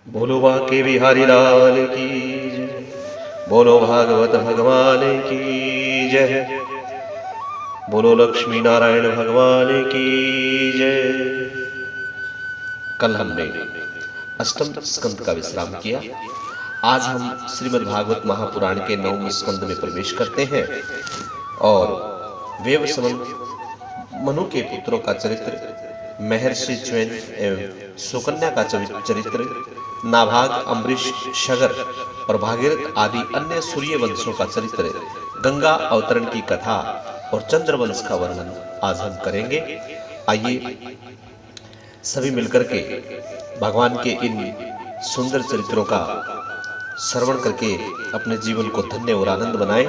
बोलो बांके बिहारी लाल की जय। बोलो भागवत भगवान की जय। बोलो लक्ष्मी नारायण भगवान की जय। कल हमने अष्टम स्कंद का विश्राम किया। आज हम श्रीमद् भागवत महापुराण के 9वें स्कंद में प्रवेश करते हैं और वेवसमन मनु के पुत्रों का चरित्र, महर्षि च्वेन एवं सुकन्या का चरित्र, नाभाग, अम्बरीश, शगर और भागीरथ आदि अन्य सूर्य वंशों का चरित्र, गंगा अवतरण की कथा और चंद्रवंश का वर्णन आज हम करेंगे। आइए सभी मिलकर के भगवान के इन सुंदर चरित्रों का श्रवण करके अपने जीवन को धन्य और आनंद बनाएं।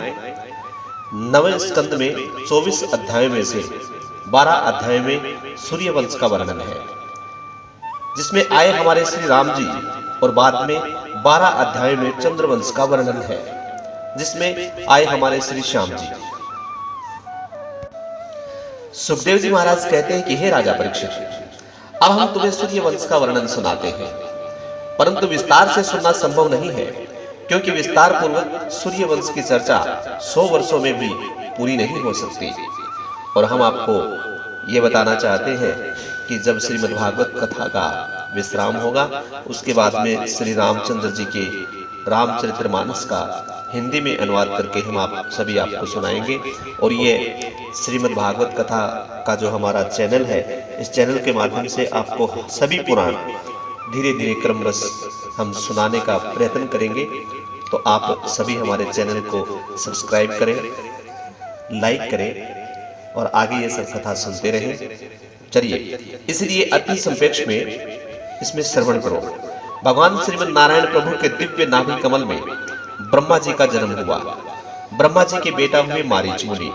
9वें स्कंद में 24 अध्यायों में से 12 अध्याय में सूर्य वंश का वर्णन है, जिसमें आए हमारे श्री राम जी, और बाद में 12 अध्याय में चंद्रवंश का वर्णन है, जिसमें आए हमारे श्री श्याम जी। सुखदेव जी महाराज कहते हैं कि हे राजा परीक्षित, अब हम तुम्हें सूर्य वंश का वर्णन सुनाते हैं, परंतु विस्तार से सुनना संभव नहीं है, क्योंकि विस्तार पूर्वक सूर्य वंश की चर्चा 100 वर्षों में भी पूरी नहीं हो सकती। और हम आपको ये बताना चाहते हैं कि जब श्रीमद् भागवत कथा का विश्राम होगा, उसके बाद में श्री रामचंद्र जी के रामचरितमानस का हिंदी में अनुवाद करके हम आपको सुनाएंगे। और ये श्रीमद् भागवत कथा का जो हमारा चैनल है, इस चैनल के माध्यम से आपको सभी पुराण धीरे धीरे क्रमवश हम सुनाने का प्रयत्न करेंगे। तो आप सभी हमारे चैनल को सब्सक्राइब करें, लाइक करें और आगे ये सब कथा सुनते रहें। चलिए, इसलिए अति संपेक्ष में इसमें श्रवण करो। भगवान श्रीमद् नारायण प्रभु के दिव्य नाभि कमल में ब्रह्मा जी का जन्म हुआ। ब्रह्मा जी के बेटा हुए मारीच मुनि,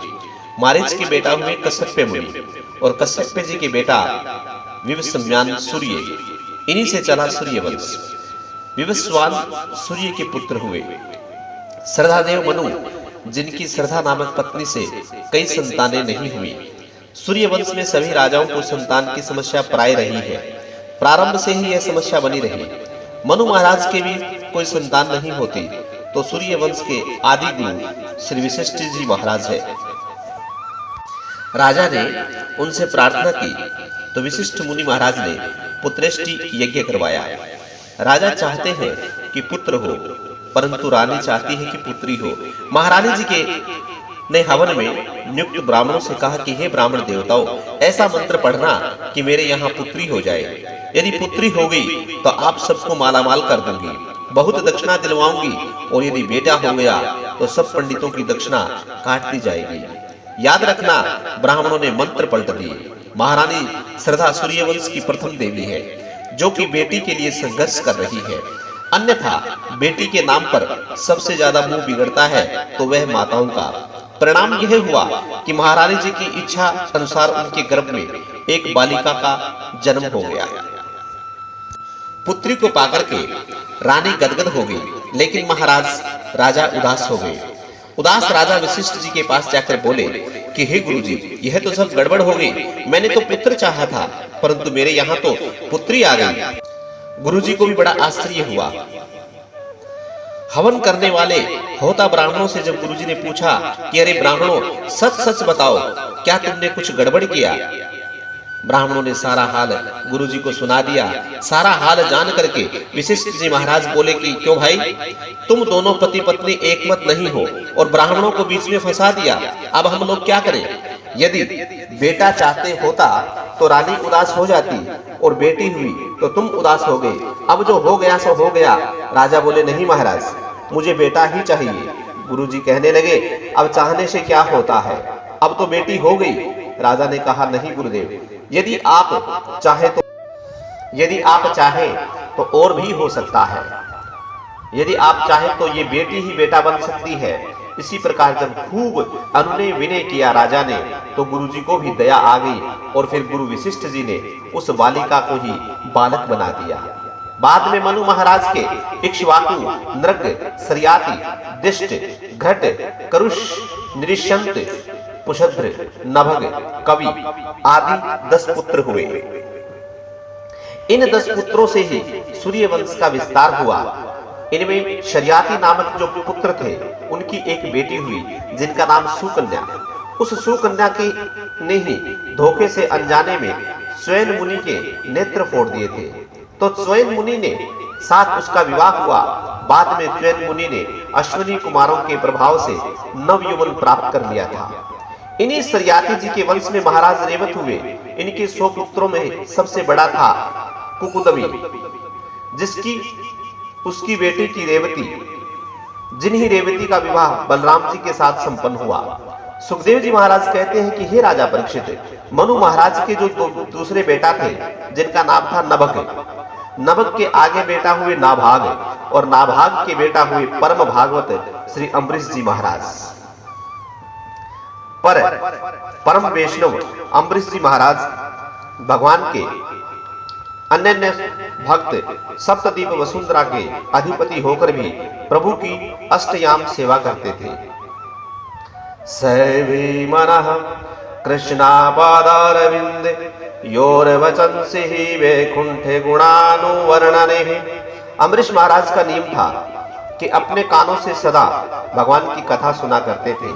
मारीच के बेटा हुए कश्यप मुनि, और कश्यप जी के बेटा विवस्वान सूर्य। इन्हीं से चला सूर्य वंश। विवस्वान सूर्य के पुत्र हुए श्रद्धादेव मनु, जिनकी श्रद्धा नामक पत्नी से कई संतानें नहीं हुई। सूर्य वंश में सभी राजाओं को संतान की समस्या प्राय रही है। प्रारंभ से ही यह समस्या बनी रही। मनु महाराज के भी कोई संतान नहीं होती, तो सूर्य वंश के आदि गुरु श्री वशिष्ठ जी महाराज है। राजा ने उनसे प्रार्थना की तो वशिष्ठ मुनि महाराज ने पुत्रेष्टि यज्ञ करवाया। राजा चाहते हैं कि पुत्र हो, परंतु रानी चाहती है कि पुत्री हो। महारानी जी के ने हवन में नियुक्त ब्राह्मणों से कहा कि हे ब्राह्मण देवताओं, ऐसा मंत्र पढ़ना कि मेरे यहाँ पुत्री हो जाए। यदि पुत्री हो गई तो आप सबको मालामाल कर दूंगी, बहुत दक्षिणा दिलवाऊंगी, और यदि बेटा हो गया तो सब पंडितों की दक्षिणा काट दी जाएगी। याद रखना, ब्राह्मणों ने मंत्र पलट दिए। महारानी श्रद्धा सूर्यवंश की प्रथम देवी है, जो कि बेटी के लिए संघर्ष कर रही है। अन्यथा बेटी के नाम पर सबसे ज्यादा मुंह बिगड़ता है तो वह माताओं का। परिणाम यह हुआ कि महारानी जी की इच्छा अनुसार उनके गर्भ में एक बालिका का जन्म हो गया। पुत्री को पाकर के रानी गदगद हो गई, लेकिन महाराज राजा उदास हो गए। उदास राजा वशिष्ठ जी के पास जाकर बोले कि हे गुरुजी, यह तो सब गड़बड़ हो गई। मैंने तो पुत्र चाहा था, परंतु मेरे यहाँ तो पुत्री आ गई। गुरुजी को भी बड़ा आश्चर्य हुआ। हवन करने वाले होता ब्राह्मणों से जब गुरुजी ने पूछा कि अरे ब्राह्मणों, सच सच बताओ, क्या तुमने कुछ गड़बड़ किया? ब्राह्मणों ने सारा हाल गुरुजी को सुना दिया। सारा हाल जान करके वशिष्ठ जी महाराज बोले कि क्यों भाई, तुम दोनों पति पत्नी एक मत नहीं हो और ब्राह्मणों को बीच में फंसा दिया। अब हम लोग क्या करें? यदि बेटा चाहते होता तो रानी उदास हो जाती, और बेटी हुई तो तुम उदास हो गए। अब जो हो गया सो हो गया। राजा बोले नहीं महाराज, मुझे बेटा ही चाहिए। गुरुजी कहने लगे अब चाहने से क्या होता है, अब तो बेटी हो गई। राजा ने कहा नहीं गुरुदेव, यदि आप चाहें तो और भी हो सकता है। यदि आप चाहें तो ये बेटी ही बेटा बन सकती है। इसी प्रकार जब खूब अनुनय विनय किया राजा ने, तो गुरुजी को भी दया आ गई, और फिर गुरु वशिष्ठ जी ने उस बालिका को ही बालक बना दिया। बाद में मनु महाराज के इक्ष्वाकु, नृग, सरियाति, दिष्ट, घट, करुष, निरिशंत, पुषद्र, नभग, कवि आदि 10 पुत्र हुए। इन 10 पुत्रों से ही सूर्य वंश का विस्तार हुआ। इनमें शर्याती नामक जो पुत्र थे, उनकी एक बेटी हुई जिनका नाम सुकन्या। उस सुकन्या के ने ही धोखे से अनजाने में स्वयं मुनि के नेत्र फोड़ दिए थे, तो स्वयं मुनि ने साथ उसका विवाह हुआ। बाद में स्वयं मुनि ने अश्विनी कुमारों के प्रभाव से नवयौवन प्राप्त कर लिया था। इन्हीं शर्याती जी के वंश में महाराज रेवत हुए। इनके 100 पुत्रों में सबसे बड़ा था कुकुदमी, जिसकी उसकी बेटी थी रेवती। जिन्हीं रेवती का विवाह बलराम जी के साथ संपन्न हुआ। सुखदेव जी महाराज कहते हैं कि हे राजा परीक्षित, मनु महाराज के जो दूसरे बेटा थे, जिनका नाम था नभक, नभक के आगे बेटा हुए नाभाग, और नाभाग के बेटा हुए परम भागवत श्री अम्बरीश जी महाराज। पर परम वैष्णव अम्बरीश जी महाराज भगवान के अनन्य भक्त सप्तद्वीप वसुंधरा के अधिपति होकर भी प्रभु की अष्टयाम सेवा करते थे। सैवी मनः कृष्णापादारविंद योरवचंसि ही वैकुंठे गुणानुवर्णने। अम्बरीश महाराज का नियम था कि अपने कानों से सदा भगवान की कथा सुना करते थे।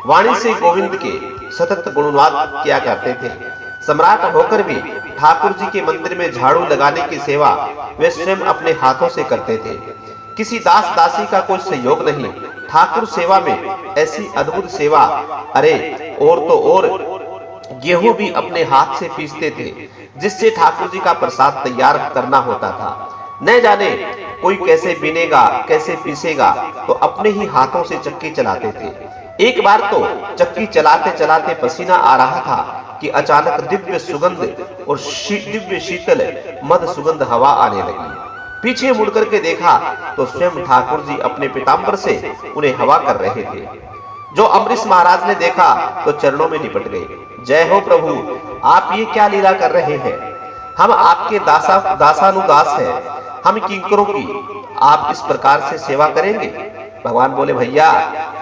वाणी से गोविंद के सतत गुणगान किया करते थे। सम्राट होकर भी ठाकुर जी के मंदिर में झाड़ू लगाने की सेवा वे स्वयं अपने हाथों से करते थे। किसी दास दासी का कोई सहयोग नहीं। ठाकुर सेवा में ऐसी अद्भुत सेवा, अरे और तो और गेहूं भी अपने हाथ से पीसते थे, जिससे ठाकुर जी का प्रसाद तैयार करना होता था। न जाने कोई कैसे बीनेगा, कैसे पीसेगा, तो अपने ही हाथों से चक्की चलाते थे। एक बार तो चक्की चलाते चलाते पसीना आ रहा था कि अचानक दिव्य सुगंध और दिव्य शीतल मद सुगंध हवा आने लगी। पीछे मुड़कर के देखा तो स्वयं ठाकुर जी अपने पीतांबर से उन्हें हवा कर रहे थे। जो अम्बरीश महाराज ने देखा तो चरणों में लिपट गए। जय हो प्रभु, आप ये क्या लीला कर रहे हैं? हम आपके दासानुदास हैं, हम किंकरों की आप इस प्रकार से सेवा करेंगे? भगवान बोले, भैया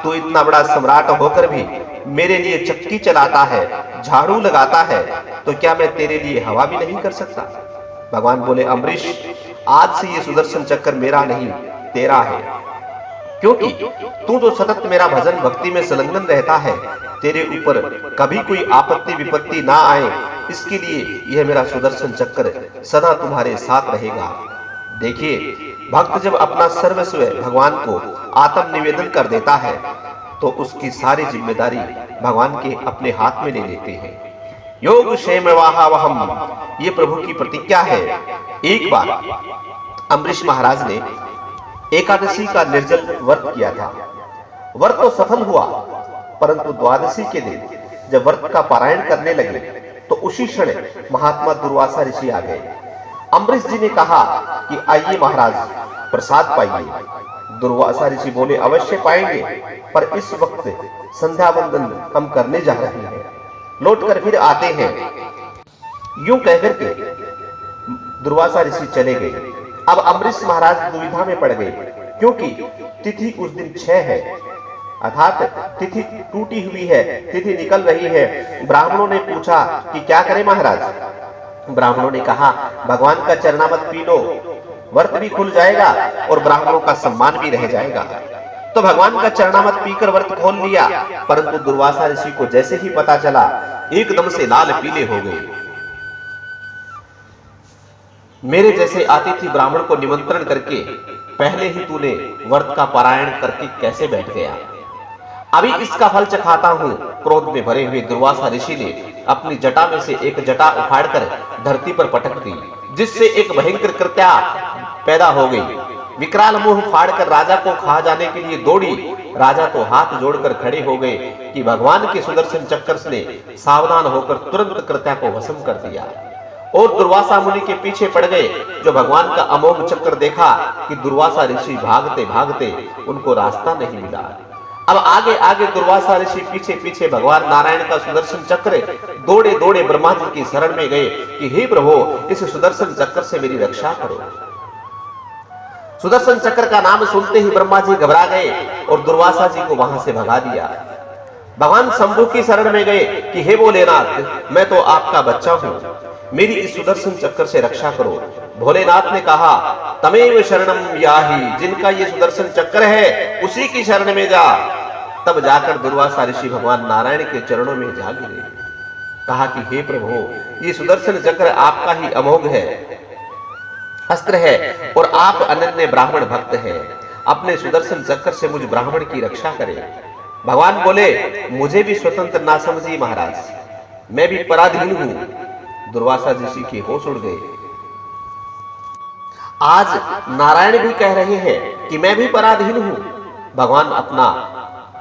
तू इतना बड़ा सम्राट होकर भी मेरे लिए चक्की चलाता है, झाड़ू लगाता है, तो क्या मैं तेरे लिए हवा भी नहीं कर सकता? भगवान बोले, अम्बरीश आज से ये सुदर्शन चक्र मेरा नहीं तेरा है, क्योंकि तू जो सतत मेरा भजन भक्ति में संलग्न रहता है, तेरे ऊपर कभी कोई आपत्ति विपत्ति ना आए, इसके लिए यह मेरा सुदर्शन चक्र सदा तुम्हारे साथ रहेगा। देखिए, भक्त जब अपना सर्वस्व भगवान को आत्म निवेदन कर देता है तो उसकी सारी जिम्मेदारी भगवान के अपने हाथ में ले लेते हैं। योग क्षेमवाहवहम, ये प्रभु की प्रतिज्ञा है। एक बार अम्बरीश महाराज ने एकादशी का निर्जल व्रत किया था। व्रत तो सफल हुआ, परंतु द्वादशी के दिन जब व्रत का पारायण करने लगे तो उसी क्षण महात्मा दुर्वासा ऋषि आ गए। अम्बरीश जी ने कहा कि आइए महाराज, प्रसाद पाइए। दुर्वासा ऋषि बोले, अवश्य पाएंगे, पर इस वक्त संध्या वंदन हम करने जा रहे हैं, लौट कर फिर आते हैं। यूं कहकर के दुर्वासा ऋषि चले गए। अब अम्बरीश महाराज दुविधा में पड़ गए, क्योंकि तिथि उस दिन 6 है, अर्थात तिथि टूटी हुई है, तिथि निकल रही है। ब्राह्मणों ने पूछा कि क्या करें महाराज? ब्राह्मणों ने कहा, भगवान का चरणामृत पी लो, व्रत भी खुल जाएगा और ब्राह्मणों का सम्मान भी रह जाएगा। तो भगवान का चरणामृत पीकर व्रत खोल लिया, परंतु दुर्वासा ऋषि को जैसे ही पता चला, एकदम से लाल पीले हो गए। मेरे जैसे अतिथि ब्राह्मण को निमंत्रण करके पहले ही तूने व्रत का पारायण करके कैसे बैठ गया? अभी इसका फल चखाता हूं। क्रोध में भरे हुए दुर्वासा ऋषि ने अपनी जटा में से एक जटा उखाड़कर धरती पर पटक दी, जिससे एक भयंकर कृत्या पैदा हो गई। विकराल मुंह फाड़कर राजा को खा जाने के लिए दौड़ी। राजा तो हाथ जोड़कर खड़े हो गए कि भगवान के सुदर्शन चक्र ने सावधान होकर तुरंत कृत्या को भस्म कर दिया, और दुर्वासा मुनि के पीछे पड़ गए। जो भगवान का अमोघ चक्र देखा कि दुर्वासा ऋषि भागते भागते उनको रास्ता नहीं मिला। अब आगे आगे दुर्वासा ऋषि पीछे पीछे भगवान नारायण का सुदर्शन चक्र दौड़े दौड़े ब्रह्मा जी की शरण में गए कि हे प्रभु, इस सुदर्शन चक्र से मेरी रक्षा करो। सुदर्शन चक्र का नाम सुनते ही ब्रह्मा जी घबरा गए और दुर्वासा जी को वहां से भगा दिया। भगवान शंभु की शरण में गए कि हे भोलेनाथ, मैं तो आपका बच्चा हूं, मेरी इस सुदर्शन चक्र से रक्षा करो। भोलेनाथ ने कहा, तमेव शरणम याहि, जिनका ये सुदर्शन चक्र है उसी की शरण में जा। तब जाकर दुर्वासा ऋषि भगवान नारायण के चरणों में जा गिरे। कहा कि हे प्रभु, ये सुदर्शन चक्र आपका ही अमोघ है, अस्त्र है और आप अनन्य ब्राह्मण भक्त हैं। अपने सुदर्शन चक्र से मुझ ब्राह्मण की रक्षा करें। भगवान बोले, मुझे भी स्वतंत्र ना समझिए महाराज, मैं भी पराधीन हूं। दुर्वासा ऋषि के होश उड़ गए। आज नारायण भी कह रहे हैं कि मैं भी पराधीन हूं। भगवान अपना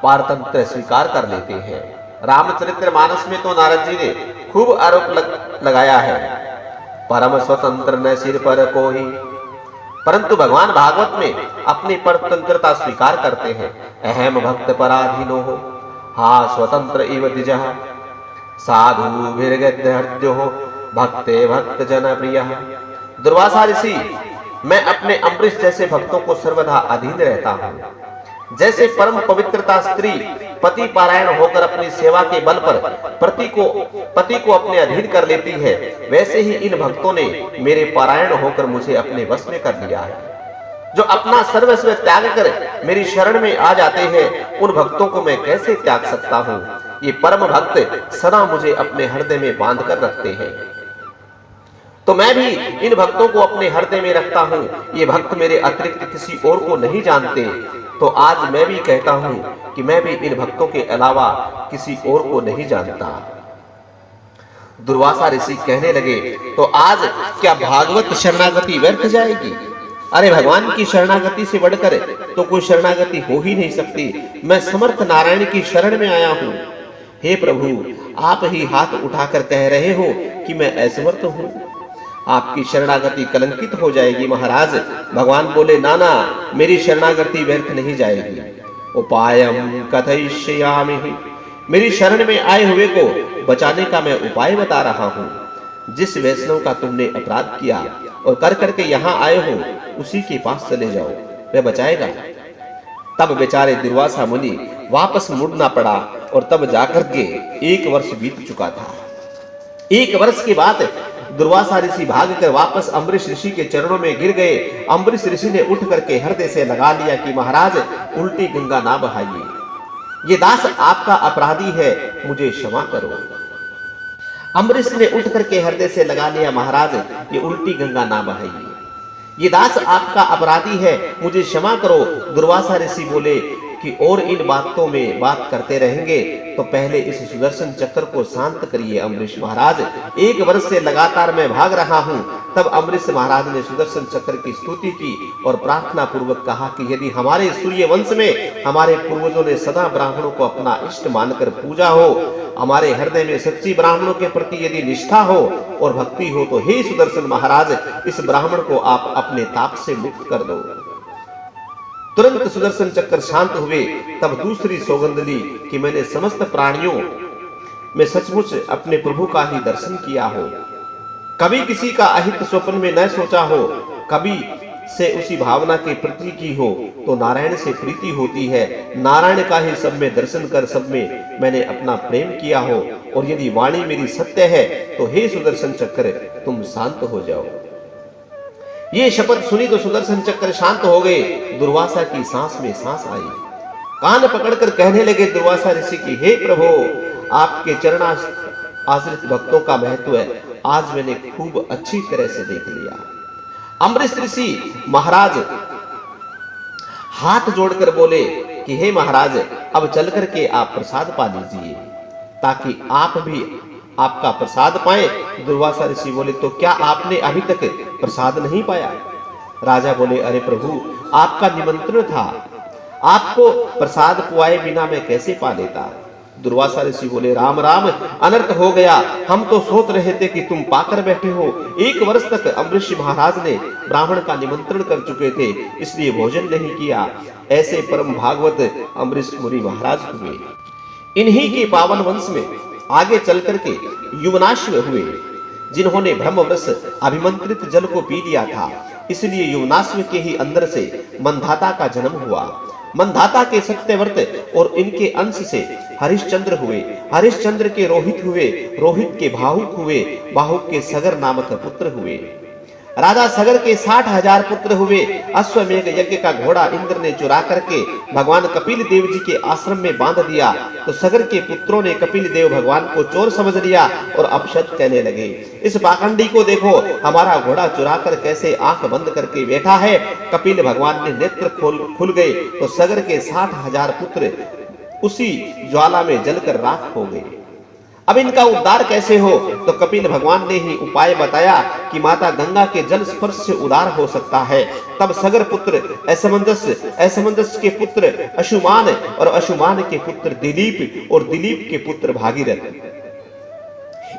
पारतंत्र स्वीकार कर लेते हैं। रामचरितमानस में तो नारद जी ने खूब आरोप लगाया है, परम स्वतंत्र न सिर पर कोई, परंतु भगवान भागवत में अपनी परतंत्रता स्वीकार करते हैं। अहम भक्त पराधीनो हो, हा स्वतंत्र इव द्विजः, साधु भीर्गद्यो भक्ते भक्त जन प्रिय। दुर्वासा ऋषि, मैं अपने अम्बरीश जैसे भक्तों को सर्वदा अधीन रहता हूँ। जैसे परम पवित्रता स्त्री पति पारायण होकर अपनी सेवा के बल पर पति को अपने अधीन कर लेती है, वैसे ही इन भक्तों ने मेरे पारायण होकर मुझे अपने वश में कर लिया है। जो अपना सर्वस्व त्याग कर मेरी शरण में आ जाते हैं, उन भक्तों को मैं कैसे त्याग सकता हूँ। ये परम भक्त सदा मुझे अपने हृदय में बांध कर रखते हैं, तो मैं भी इन भक्तों को अपने हृदय में रखता हूँ। ये भक्त मेरे अतिरिक्त किसी और को नहीं जानते, तो आज मैं भी कहता हूं कि मैं भी इन भक्तों के अलावा किसी और को नहीं जानता। दुर्वासा ऋषि कहने लगे, तो आज क्या भागवत शरणागति व्यर्थ जाएगी? अरे भगवान की शरणागति से बढ़कर तो कोई शरणागति हो ही नहीं सकती। मैं समर्थ नारायण की शरण में आया हूं। हे प्रभु, आप ही हाथ उठाकर कह रहे हो कि मैं असमर्थ हूं। आपकी शरणागति कलंकित हो जाएगी महाराज। भगवान बोले, नाना, मेरी शरणागति व्यर्थ नहीं जाएगी। उपायम कथयिष्यामि, मेरी शरण में आए हुए को बचाने का मैं उपाय बता रहा हूँ। जिस वैष्णव का तुमने अपराध किया और कर करके यहाँ आए हो, उसी के पास चले जाओ, वह बचाएगा। तब बेचारे दुर्वासा मुनि वापस मुड़ना पड़ा और तब जाकर के 1 वर्ष बीत चुका था। 1 वर्ष के बाद दुर्वासा ऋषि भागकर वापस अम्बरीश ऋषि के चरणों में गिर गए। अम्बरीश ऋषि ने उठ करके हृदय से लगा लिया कि महाराज, उल्टी गंगा ना बहाइए, ये दास आपका अपराधी है, मुझे क्षमा करो। अम्बरीश ने उठ करके हृदय से लगा लिया, महाराज, ये उल्टी गंगा ना बहाइए, ये दास आपका अपराधी है, मुझे क्षमा करो। दुर्वासा ऋषि बोले कि और इन बातों में बात करते रहेंगे तो पहले इस सुदर्शन चक्र को शांत करिए अम्बरीश महाराज। 1 वर्ष से लगातार मैं भाग रहा हूं। तब अम्बरीश महाराज ने सुदर्शन चक्र की स्तुति की और प्रार्थना पूर्वक कहा कि यदि हमारे सूर्य वंश में हमारे पूर्वजों ने सदा ब्राह्मणों को अपना इष्ट मानकर पूजा हो, हमारे हृदय में सच्ची ब्राह्मणों के प्रति यदि निष्ठा हो और भक्ति हो, तो हे सुदर्शन महाराज, इस ब्राह्मण को आप अपने ताप से मुक्त कर दो। तुरंत सुदर्शन चक्र शांत हुए। तब दूसरी सौगंध ली कि मैंने समस्त प्राणियों में सचमुच अपने प्रभु का ही दर्शन किया हो, कभी किसी का अहित स्वप्न में न सोचा हो, कभी से उसी भावना के प्रति की हो, तो नारायण से प्रीति होती है। नारायण का ही सब में दर्शन कर सब में मैंने अपना प्रेम किया हो, और यदि वाणी मेरी सत्य है तो हे सुदर्शन चक्र, तुम शांत हो जाओ। ये शपथ सुनी तो सुदर्शन चक्र शांत हो गए। दुर्वासा की सांस में सांस आई। कान पकड़कर कहने लगे दुर्वासा ऋषि की, हे प्रभु, आपके चरण आश्रित भक्तों का महत्व है आज मैंने खूब अच्छी तरह से देख लिया। अम्बरीश ऋषि महाराज हाथ जोड़कर बोले कि हे महाराज, अब चल करके आप प्रसाद पा लीजिए ताकि आप भी आपका प्रसाद पाए। दुर्वासा ऋषि बोले, तो क्या आपने अभी तक प्रसाद नहीं पाया? राजा बोले, अरे प्रभु, आपका निमंत्रण था, आपको प्रसाद पुआए बिना मैं कैसे पा लेता। दुर्वासा ऋषि बोले, राम राम, अनर्थ हो गया, हम तो सोच रहे थे कि तुम पाकर बैठे हो। 1 वर्ष तक अम्बरीश महाराज ने ब्राह्मण का निमंत्रण कर चुके थे, इसलिए भोजन नहीं किया। ऐसे परम भागवत अम्बरीश मुनि महाराज हुए। इन्हीं के पावन वंश में आगे चल करके युवनाश्व हुए, जिन्होंने ब्रह्मवश अभिमंत्रित जल को पी लिया था, इसलिए युवनाश्व के ही अंदर से मंधाता का जन्म हुआ। मंधाता के सत्यव्रत और इनके अंश से हरिश्चंद्र हुए, हरिश्चंद्र के रोहित हुए, रोहित के भाहुक हुए, भाहुक के सगर नामक पुत्र हुए। राजा सगर के 60,000 पुत्र हुए। अश्वमेघ यज्ञ का घोड़ा इंद्र ने चुरा करके भगवान कपिल देव जी के आश्रम में बांध दिया, तो सगर के पुत्रों ने कपिल देव भगवान को चोर समझ लिया और अपशब्द कहने लगे, इस पाखंडी को देखो, हमारा घोड़ा चुरा कर कैसे आंख बंद करके बैठा है। कपिल भगवान ने नेत्र खुल गए तो सगर के 60,000 पुत्र उसी ज्वाला में जलकर राख हो गए। अब इनका उद्धार कैसे हो? तो कपिल भगवान ने ही उपाय बताया कि माता गंगा के जल स्पर्श से उद्धार हो सकता है। तब सगर पुत्र असमंजस, असमंजस के पुत्र अशुमान और अशुमान के पुत्र दिलीप और दिलीप के पुत्र भागीरथ,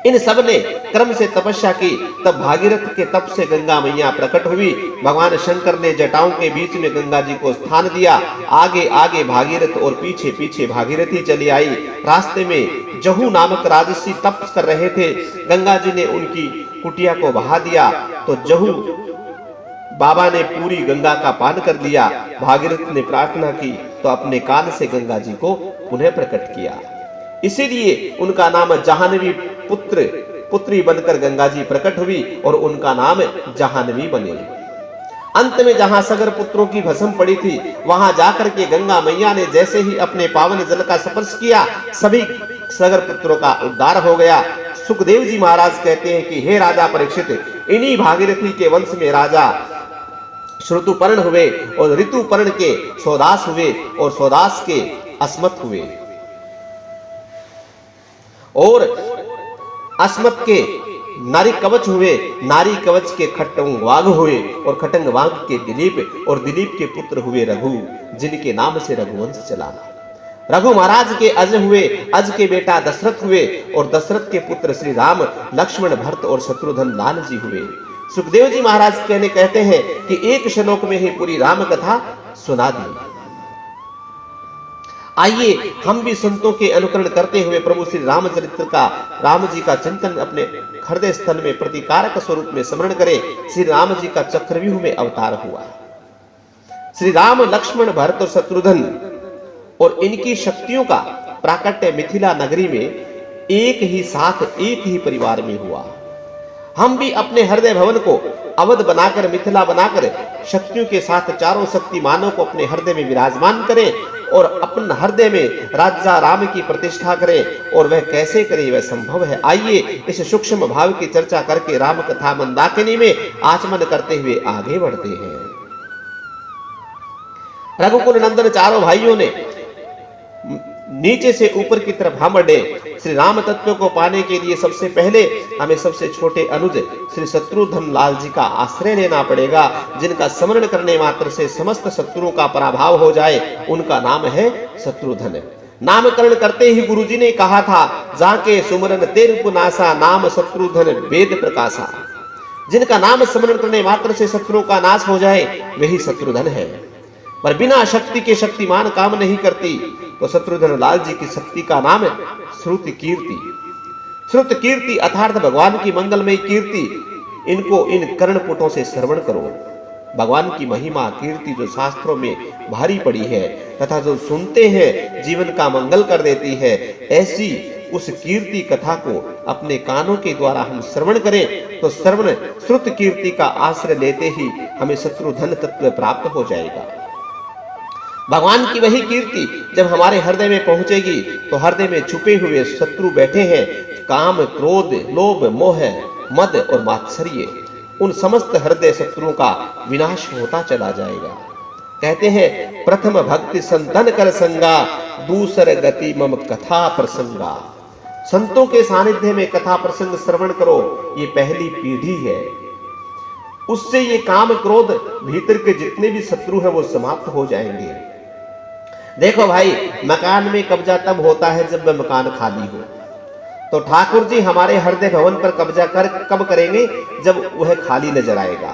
इन सब ने क्रम से तपस्या की। तब भागीरथ के तप से गंगा मैया प्रकट हुई। भगवान शंकर ने जटाओं के बीच में गंगा जी को स्थान दिया। आगे आगे भागीरथ और पीछे पीछे भागीरथी चली आई। रास्ते में जहू नामक राजसी तप कर रहे थे। गंगा जी ने उनकी कुटिया को बहा दिया तो जहू बाबा ने पूरी गंगा का पान कर लिया। भागीरथ ने प्रार्थना की तो अपने कान से गंगा जी को पुनः प्रकट किया। इसीलिए उनका नाम जाह्नवी पुत्री बनकर गंगा जी प्रकट हुई और उनका नाम जाह्नवी बने। अंत में जहां सगर पुत्रों की भस्म पड़ी थी, वहां जाकर के गंगा मैया ने जैसे ही अपने पावन जल का स्पर्श किया, सभी सगर पुत्रों का उद्धार हो गया। सुखदेव जी महाराज कहते हैं कि हे राजा परीक्षित, इन्हीं भागीरथी के वंश में राजा श्रुतुपर्ण हुए और ऋतुपर्ण के सौदास हुए और सौदास के अस्मत हुए और अस्मत के नारी कवच हुए, नारी कवच के खट्टंग वाघ हुए और खट्टंग वाघ के दिलीप और दिलीप के पुत्र हुए रघु, जिनके नाम से रघुवंश चला। रघु महाराज के अज हुए, अज के बेटा दशरथ हुए और दशरथ के पुत्र श्री राम, लक्ष्मण, भरत और शत्रुघ्न लाल जी हुए। सुखदेव जी महाराज कहते हैं कि एक श्लोक में ही पूरी राम कथा सुना दी। आइए हम भी संतों के अनुकरण करते हुए प्रभु श्री रामचरित्र का, राम जी का चिंतन अपने हृदय स्थल में प्रतिकारक स्वरूप में स्मरण करें। श्री राम जी का चक्रव्यूह में अवतार हुआ। श्री राम, लक्ष्मण, भरत और शत्रुघ्न और इनकी शक्तियों का प्राकट्य मिथिला नगरी में एक ही साथ, एक ही परिवार में हुआ। हम भी अपने हृदय भवन को अवध बनाकर, मिथिला बनाकर शक्तियों के साथ चारों शक्तिमानों को अपने हृदय में विराजमान करें और अपन हृदय में राजा राम की प्रतिष्ठा करें। और वह कैसे करें, वह संभव है। आइए इस सूक्ष्म भाव की चर्चा करके राम कथा मंदाकिनी में आचमन करते हुए आगे बढ़ते हैं। रघुकुल नंदन चारों भाइयों ने नीचे से ऊपर की तरफ हम बढ़े। श्री राम तत्व को पाने के लिए सबसे पहले हमें सबसे छोटे अनुज श्री शत्रुघ्न लाल जी का आश्रय लेना पड़ेगा, जिनका स्मरण करने मात्र से समस्त शत्रुओं का पराभव हो जाए। उनका नाम है शत्रुघ्न। नामकरण करते ही गुरुजी ने कहा था, जाके सुमरन तेर पुनासा, नाम शत्रुघ्न वेद प्रकाशा। जिनका नाम स्मरण करने मात्र से शत्रुओं का नाश हो जाए, वही शत्रुघ्न है। पर बिना शक्ति के शक्तिमान काम नहीं करती। तो शत्रुघ्न लाल जी की शक्ति का नाम है श्रुति कीर्ति। श्रुत कीर्ति अर्थात भगवान की मंगलमय कीर्ति, इनको इन कर्णपुटों से श्रवण करो। भगवान की महिमा कीर्ति जो शास्त्रों में भारी पड़ी है तथा जो सुनते हैं जीवन का मंगल कर देती है, ऐसी उस कीर्ति कथा को अपने कानों के द्वारा हम श्रवण करें तो श्रवण श्रुत कीर्ति का आश्रय लेते ही हमें शत्रुघ्न तत्व प्राप्त हो जाएगा। भगवान की वही कीर्ति जब हमारे हृदय में पहुंचेगी तो हृदय में छुपे हुए शत्रु बैठे हैं, काम, क्रोध, लोभ, मोह, मद और मात्सर्य, उन समस्त हृदय शत्रुओं का विनाश होता चला जाएगा। कहते हैं, प्रथम भक्ति संतन कर संगा, दूसर गति मम कथा प्रसंगा। संतों के सानिध्य में कथा प्रसंग श्रवण करो, ये पहली पीढ़ी है। उससे ये काम, क्रोध, भीतर के जितने भी शत्रु हैं वो समाप्त हो जाएंगे। देखो भाई, मकान में कब्जा तब होता है जब वह मकान खाली हो। तो ठाकुर जी हमारे हृदय भवन पर कब्जा कब करेंगे? जब वह खाली नजर आएगा।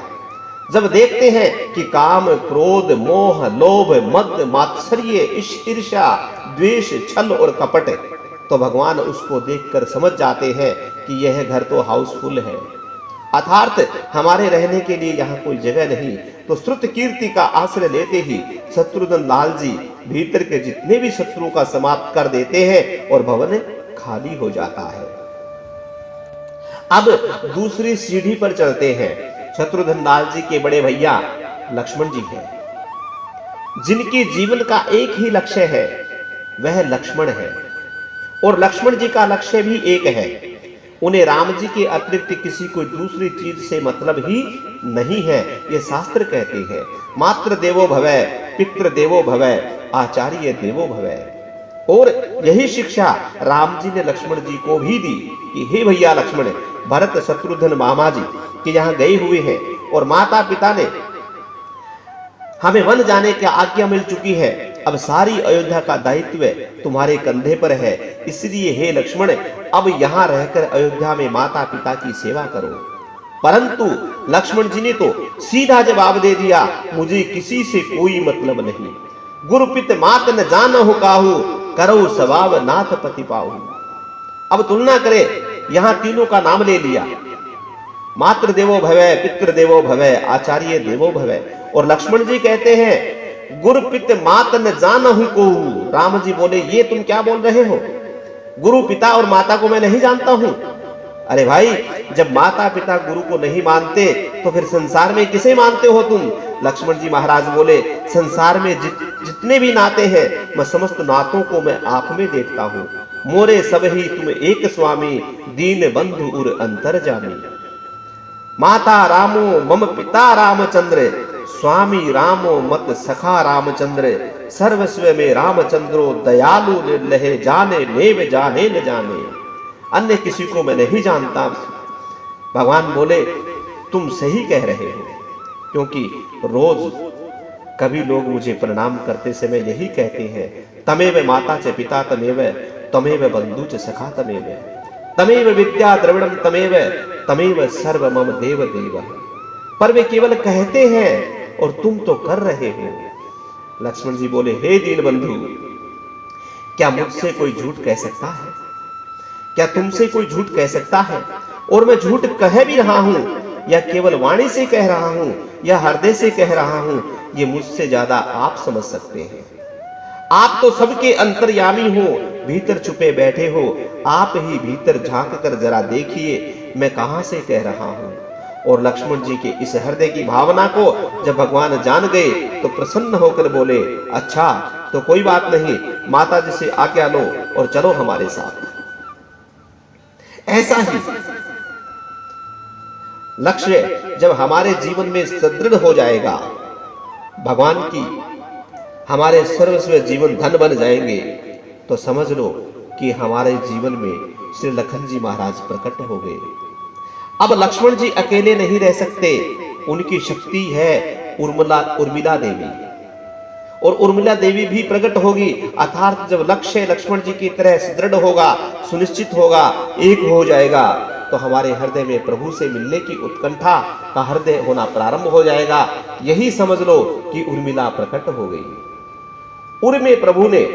जब देखते हैं कि काम, क्रोध, मोह, लोभ, मद, मात्सर्य, ईर्ष्या, द्वेष, छल और कपट, तो भगवान उसको देखकर समझ जाते हैं कि यह घर तो हाउसफुल है, अर्थात हमारे रहने के लिए यहाँ कोई जगह नहीं। तो श्रुत कीर्ति का आश्रय लेते ही शत्रुघ्न लाल जी भीतर के जितने भी शत्रुओं का समाप्त कर देते हैं और भवन खाली हो जाता है। अब दूसरी सीढ़ी पर चलते हैं। शत्रुघ्न लाल जी के बड़े भैया लक्ष्मण जी हैं, जिनकी जीवन का एक ही लक्ष्य है, वह लक्ष्मण है। और लक्ष्मण जी का लक्ष्य भी एक है, उन्हें राम जी के अतिरिक्त किसी कोई दूसरी चीज से मतलब ही नहीं है। ये शास्त्र कहते हैं, मातृ देवो भवै, पितृ देवो भवै, आचार्य देवो भवै। और यही शिक्षा राम जी ने लक्ष्मण जी को भी दी कि हे भैया लक्ष्मण, भरत शत्रुघ्न मामा जी के यहाँ गए हुए हैं और माता पिता ने हमें वन जाने की आज्ञा मिल चुकी है। अब सारी अयोध्या का दायित्व तुम्हारे कंधे पर है, इसलिए हे लक्ष्मण, अब यहाँ रहकर अयोध्या में माता पिता की सेवा करो। परंतु लक्ष्मण जी ने तो सीधा जवाब दे दिया, मुझे किसी से कोई मतलब नहीं। गुरुपित मात न जानहु काहू, करो स्वभाव नाथ पति पाहु। अब तुलना करें, यहां तीनों का नाम ले लिया, मातृ देवो भवै, पितृ देवो भवै, आचार्य देवो भवै। और लक्ष्मण जी कहते हैं गुरुपित मात न जानहु को। राम जी बोले, ये तुम क्या बोल रहे हो? गुरु पिता और माता को मैं नहीं जानता हूं। अरे भाई, जब माता पिता गुरु को नहीं मानते तो फिर संसार में किसे मानते हो तुम? लक्ष्मण जी महाराज बोले, संसार में जितने भी नाते हैं, मैं समस्त नातों को मैं आप में देखता हूं। मोरे सब ही तुम एक स्वामी, दीन बंधु उर अंतर जामी। माता रामो मम पिता रामचंद्र, स्वामी रामो मत सखा रामचंद्र। सर्वस्व में रामचंद्रो, दयालु निर्लहे, जाने नेव जाने न जाने। अन्य किसी को मैं नहीं जानता। भगवान बोले, तुम सही कह रहे हो, क्योंकि रोज कभी लोग मुझे प्रणाम करते समय यही कहते हैं, तमेव माता च पिता तमेव, तमेव बंधु च सखा तमेव, तमेव विद्या द्रविणम तमेव, तमेव सर्व मम देव देव। पर वे केवल कहते हैं और तुम तो कर रहे हो। लक्ष्मण जी बोले, हे दीन बंधु, क्या मुझसे कोई झूठ कह सकता है? क्या तुमसे कोई झूठ कह सकता है? और मैं झूठ कह भी रहा हूं, या केवल वाणी से कह रहा हूं, या हृदय से कह रहा हूं, ये मुझसे ज्यादा आप समझ सकते हैं। आप तो सबके अंतर्यामी हो, भीतर छुपे बैठे हो। आप ही भीतर झांक कर जरा देखिए, मैं कहां से कह रहा हूं। और लक्ष्मण जी के इस हृदय की भावना को जब भगवान जान गए तो प्रसन्न होकर बोले, अच्छा तो कोई बात नहीं, माता जी से आज्ञा लो और चलो हमारे साथ। ऐसा ही लक्ष्य जब हमारे जीवन में सुदृढ़ हो जाएगा, भगवान की हमारे सर्वस्व जीवन धन बन जाएंगे, तो समझ लो कि हमारे जीवन में श्री लखन जी महाराज प्रकट हो गए। अब लक्ष्मण जी अकेले नहीं रह सकते, उनकी शक्ति है उर्मिला देवी, और उर्मिला देवी भी प्रकट होगी। अर्थात जब लक्ष्य लक्ष्मण जी की तरह सुदृढ़ होगा, सुनिश्चित होगा, एक हो जाएगा, तो हमारे हृदय में प्रभु से मिलने की उत्कंठा का हृदय होना प्रारंभ हो जाएगा। यही समझ लो कि उर्मिला प्रकट हो गई। उर्मे प्रभु ने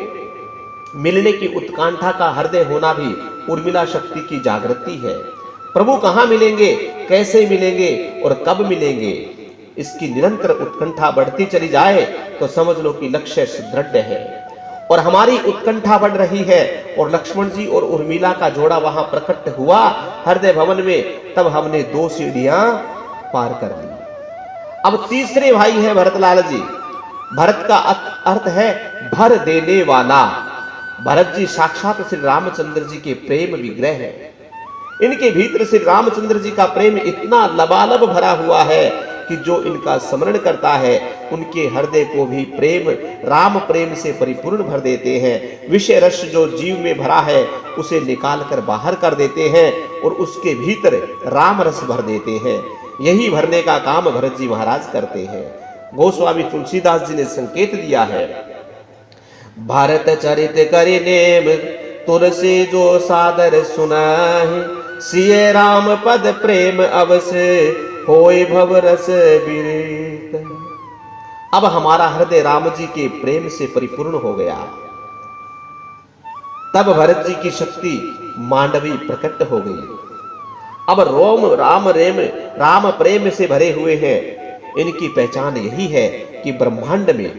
मिलने की उत्कंठा का हृदय होना भी उर्मिला शक्ति की जागृति है। प्रभु कहां मिलेंगे, कैसे मिलेंगे और कब मिलेंगे, इसकी निरंतर उत्कंठा बढ़ती चली जाए तो समझ लो कि लक्ष्य सुदृढ़ है। और हमारी उत्कंठा बढ़ रही है, और लक्ष्मण जी और उर्मिला का जोड़ा वहां प्रकट हुआ हृदय भवन में, तब हमने 2 सीढ़ियां पार कर ली। अब तीसरे भाई है भरतलाल जी। भरत का अर्थ है भर देने वाला। भरत जी साक्षात श्री रामचंद्र जी के प्रेम विग्रह है। इनके भीतर श्री रामचंद्र जी का प्रेम इतना लबालब भरा हुआ है कि जो इनका स्मरण करता है, उनके हृदय को भी प्रेम, राम प्रेम से परिपूर्ण भर देते हैं। विषय रस जो जीव में भरा है, उसे निकाल कर बाहर कर देते हैं और उसके भीतर राम रस भर देते हैं। यही भरने का काम भरत जी महाराज करते हैं। गोस्वामी तुलसीदास जी ने संकेत दिया है, भारत चरित करि नेम, तुलसी जो सादर सुनाहि, सिय राम पद प्रेम अवश्य, होय भव रस विरित। अब हमारा हृदय राम जी के प्रेम से परिपूर्ण हो गया। तब भरत जी की शक्ति मांडवी प्रकट हो गई। अब राम प्रेम से भरे हुए हैं। इनकी पहचान यही है कि ब्रह्मांड में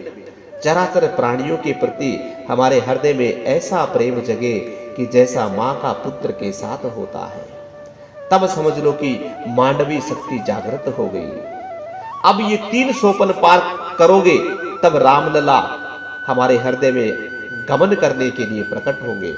चराचर प्राणियों के प्रति हमारे हृदय में ऐसा प्रेम जगे कि जैसा माँ का पुत्र के साथ होता है। तब समझ लो कि मानवीय शक्ति जागृत हो गई। अब ये 3 सोपान पार करोगे तब रामलला हमारे हृदय में गमन करने के लिए प्रकट होंगे।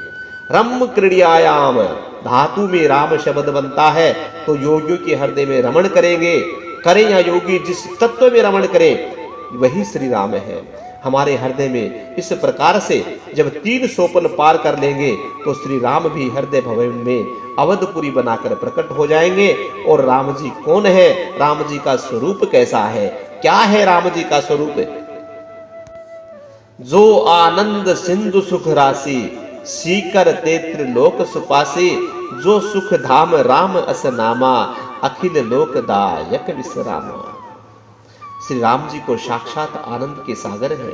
रम क्रीड़ायाम धातु में राम शब्द बनता है, तो योगियों के हृदय में रमण करेंगे। करें या योगी जिस तत्व में रमण करें वही श्री राम है हमारे हृदय में। इस प्रकार से जब 3 सोपान पार कर लेंगे तो श्री राम भी हृदय भवन में अवधपुरी बनाकर प्रकट हो जाएंगे। और राम जी कौन है, राम जी का स्वरूप कैसा है, क्या है राम जी का स्वरूप? जो आनंद सिंधु सुख राशि सीकर तेत्र लोक सुपासी, जो सुख धाम राम अस नामा अखिल लोक दायक विश्रामा। श्री राम जी को साक्षात आनंद के सागर है।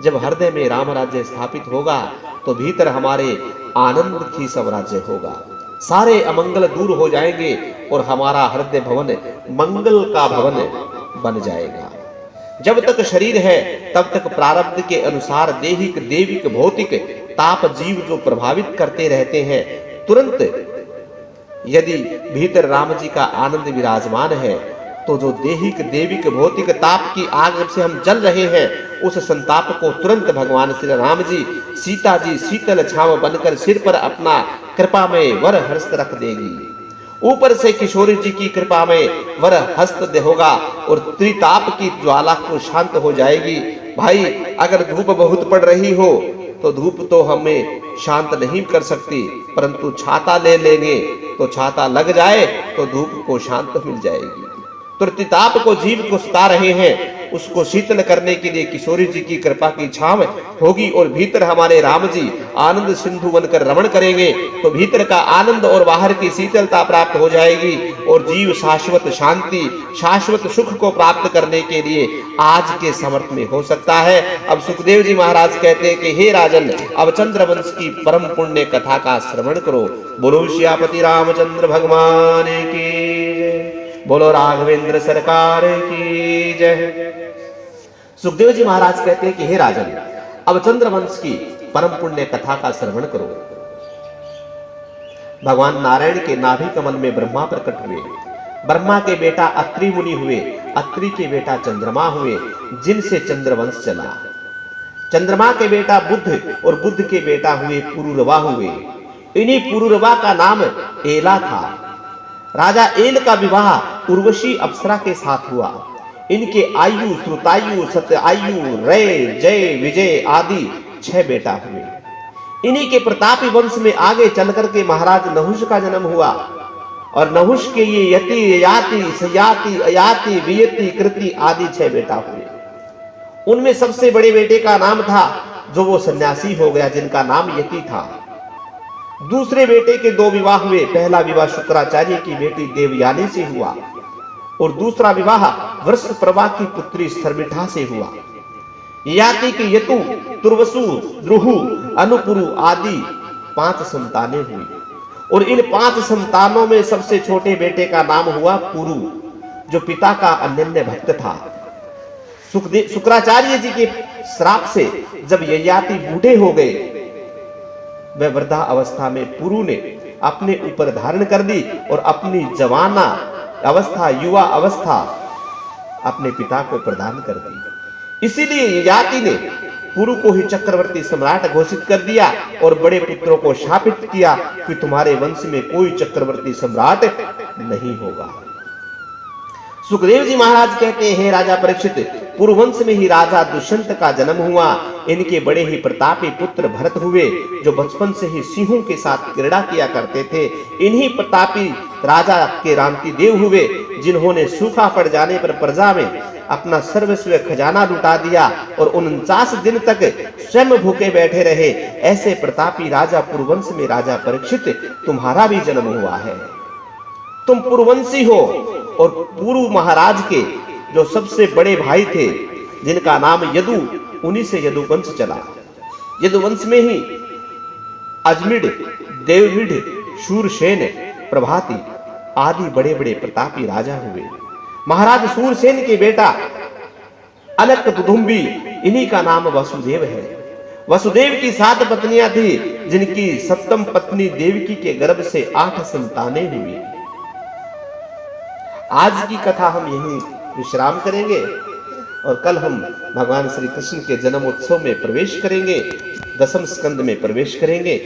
जब हृदय में राम राज्य स्थापित होगा तो भीतर हमारे आनंद की साम्राज्य होगा। सारे अमंगल दूर हो जाएंगे और हमारा हृदय भवन मंगल का भवन बन जाएगा। जब तक शरीर है तब तक प्रारब्ध के अनुसार देहिक देविक भौतिक ताप जीव जो प्रभावित करते रहते हैं, तुरंत यदि भीतर राम जी का आनंद विराजमान है तो जो देहिक देविक भौतिक ताप की आग से हम जल रहे हैं, उस संताप को तुरंत भगवान श्री राम जी सीता जी शीतल छांव बनकर सिर पर अपना कृपा में वर हस्त रख देगी। ऊपर से किशोरी जी की कृपा में वर हस्त होगा और त्रिताप की ज्वाला को शांत हो जाएगी। भाई अगर धूप बहुत पड़ रही हो तो धूप तो हमें शांत नहीं कर सकती, परंतु छाता ले लेंगे तो छाता लग जाए तो धूप को शांत मिल जाएगी। तो त्रिताप को जीव को सता रहे हैं, उसको शीतल करने के लिए किशोरी जी की कृपा की छांव होगी और भीतर हमारे राम जी आनंद सिंधु बनकर रमण करेंगे तो भीतर का आनंद और बाहर की शीतलता प्राप्त हो जाएगी और जीव शाश्वत शांति शाश्वत सुख को प्राप्त करने के लिए आज के समर्थ में हो सकता है। अब सुखदेव जी महाराज कहते हैं कि हे राजन, अब चंद्रवंश की परम पुण्य कथा का श्रवण करो। बोलो श्यापति रामचंद्र भगवान की, बोलो राघवेंद्र सरकार की जय। सुखदेव जी महाराज कहते हैं कि हे राजन, अब चंद्रवंश की परम पुण्य कथा का श्रवण करो। भगवान नारायण के नाभि कमल में ब्रह्मा प्रकट हुए। ब्रह्मा के बेटा अत्रि मुनि हुए, अत्रि के बेटा चंद्रमा हुए, जिनसे चंद्रवंश चला। चंद्रमा के बेटा बुध और बुध के बेटा हुए पुरुरवा हुए। इन्हीं पुरुरवा का नाम एला था। राजा एल का विवाह उर्वशी अप्सरा के साथ हुआ। इनके आयु श्रुतायु सत्यायु रे जय विजय आदि 6 बेटा हुए। इन्हीं के प्रतापी वंश में आगे चलकर के महाराज नहुष का जन्म हुआ और नहुष के ये यति याति सयाति अयाति वियति कृति आदि 6 बेटा हुए। उनमें सबसे बड़े बेटे का नाम था जो वो सन्यासी हो गया, जिनका नाम यति था। दूसरे बेटे के 2 विवाह हुए। पहला विवाह शुक्राचार्य की बेटी देवयानी से हुआ और दूसरा विवाह वृषप्रभा की पुत्री शर्मिष्ठा से हुआ। याति के यतु तुर्वसु द्रुहु अनुपुरु आदि 5 संतानें हुई और इन 5 संतानों में सबसे छोटे बेटे का नाम हुआ पुरु, जो पिता का अनन्य भक्त था। शुक्राचार्य जी के श्राप से जब ययाति बूढ़े हो गए, वह वृद्धा अवस्था में पुरु ने अपने ऊपर धारण कर दी और अपनी जवाना अवस्था युवा अवस्था अपने पिता को प्रदान कर दी। इसीलिए ययाति ने पुरु को ही चक्रवर्ती सम्राट घोषित कर दिया और बड़े पुत्रों को शापित किया कि तुम्हारे वंश में कोई चक्रवर्ती सम्राट नहीं होगा। सुखदेव जी महाराज कहते हैं, हे राजा परीक्षित, पुरुवंश में ही राजा दुष्यंत का जन्म हुआ। इनके बड़े ही प्रतापी पुत्र भरत हुए, जो बचपन से ही सिंहों के साथ क्रीड़ा किया करते थे। इन्हीं प्रतापी राजा के रांति देव हुए, जिन्होंने सूखा पड़ जाने पर प्रजा में अपना सर्वस्व खजाना लुटा दिया और 49 दिन तक स्वयं भूखे बैठे रहे। ऐसे प्रतापी राजा पुरुवंश में राजा परीक्षित, तुम्हारा भी जन्म हुआ है। तुम पुरुवंशी हो और पुरु महाराज के जो सबसे बड़े भाई थे, जिनका नाम यदु, उन्हीं से यदुवंश चला। यदुवंश में ही अजमिड, देवविड, शूरसेन, प्रभाति आदि बड़े बड़े प्रतापी राजा हुए। महाराज सूरसेन के बेटा अलक दुदुम्बी, इन्हीं का नाम वसुदेव है। वसुदेव की 7 पत्नियां थी, जिनकी 7वीं पत्नी देवकी के गर्भ से 8 संतानें हुई। आज की कथा हम यहीं विश्राम करेंगे और कल हम भगवान श्री कृष्ण के जन्म उत्सव में प्रवेश करेंगे, 10वें स्कंद में प्रवेश करेंगे।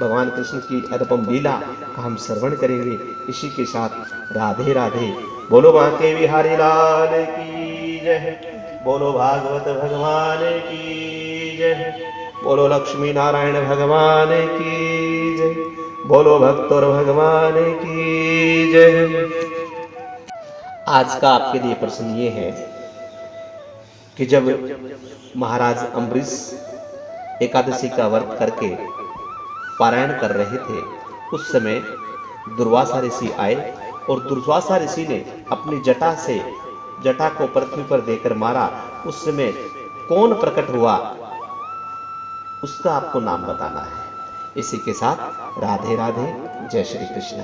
भगवान कृष्ण की अनुपम लीला का हम श्रवण करेंगे। इसी के साथ राधे राधे। बोलो बांके बिहारी लाल की जय, बोलो भागवत भगवान की जय, बोलो लक्ष्मी नारायण भगवान की जय, बोलो भक्तोर भगवान की जय। आज का आपके लिए प्रश्न ये है कि जब महाराज अम्बरीश एकादशी का व्रत करके पारायण कर रहे थे, उस समय दुर्वासा ऋषि आए और दुर्वासा ऋषि ने अपनी जटा को पृथ्वी पर देकर मारा। उस समय कौन प्रकट हुआ, उसका आपको नाम बताना है। इसी के साथ राधे राधे, जय श्री कृष्ण।